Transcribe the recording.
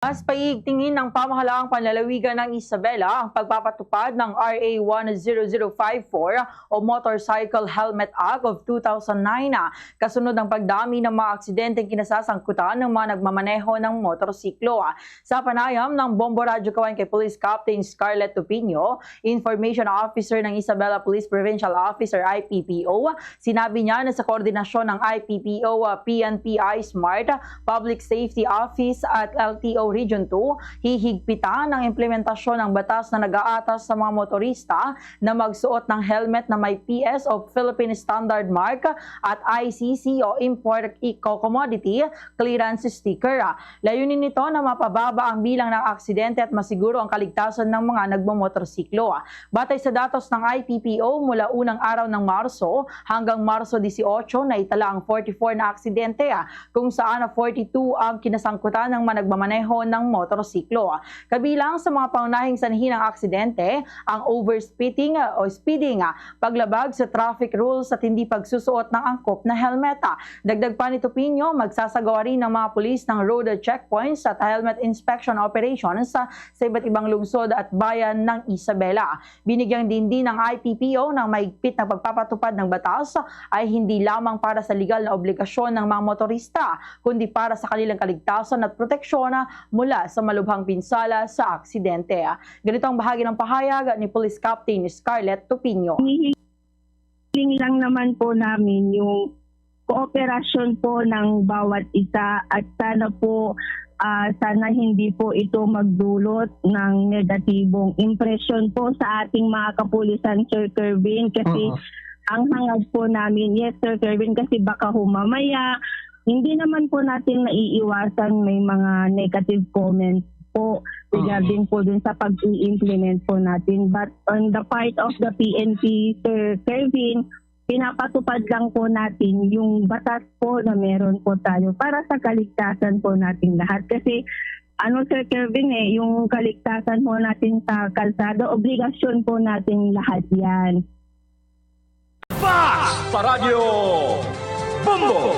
Mas paiigtingin ng pamahalaang panlalawigan ng Isabela ang pagpapatupad ng RA 10054 o Motorcycle Helmet Act of 2009 kasunod ng pagdami ng mga aksidenteng kinasasangkutan ng mga nagmamaneho ng motorsiklo. Sa panayam ng Bombo Radyo Kawan kay Police Captain Scarlett Tupinio, Information Officer ng Isabela Police Provincial Officer IPPO, sinabi niya na sa koordinasyon ng IPPO, PNP iSmart, Public Safety Office at LTO Region 2, hihigpitan ang implementasyon ng batas na nag-aatas sa mga motorista na magsuot ng helmet na may PS o Philippine Standard Mark at ICC o Import Eco-Commodity Clearance Sticker. Layunin nito na mapababa ang bilang ng aksidente at masiguro ang kaligtasan ng mga nagmamotorsiklo. Batay sa datos ng IPPO, mula unang araw ng Marso hanggang Marso 18 na itala ang 44 na aksidente kung saan 42 ang kinasangkutan ng mga nagmamaneho ng motorsiklo. Kabilang sa mga pangunahing sanhi ng aksidente ang overspeeding o speeding, paglabag sa traffic rules at hindi pagsusuot ng angkop na helmeta. Dagdag pa ni Tupinio, magsasagawa rin ng mga pulis ng road checkpoints at helmet inspection operations sa iba't ibang lungsod at bayan ng Isabela. Binigyang din ng IPPO ng mahigpit na pagpapatupad ng batas ay hindi lamang para sa legal na obligasyon ng mga motorista, kundi para sa kanilang kaligtasan at proteksyon mula sa malubhang pinsala sa aksidente. Ganito ang bahagi ng pahayag ni Police Captain Scarlett Tupinio. Hiling lang naman po namin yung kooperasyon po ng bawat isa at sana po sana hindi po ito magdulot ng negatibong impresyon po sa ating mga kapulisan, Sir Kervin, kasi ang hangad po namin, yes Sir Kervin, kasi baka humamaya hindi naman po natin naiiwasan may mga negative comments po regarding po dun sa pag-i-implement po natin. But on the part of the PNP, Sir Kervin, pinapatupad lang po natin yung batas po na meron po tayo para sa kaligtasan po natin lahat. Kasi Sir Kervin, yung kaligtasan po natin sa kalsada, obligasyon po natin lahat yan. Fast sa Radyo Bombo!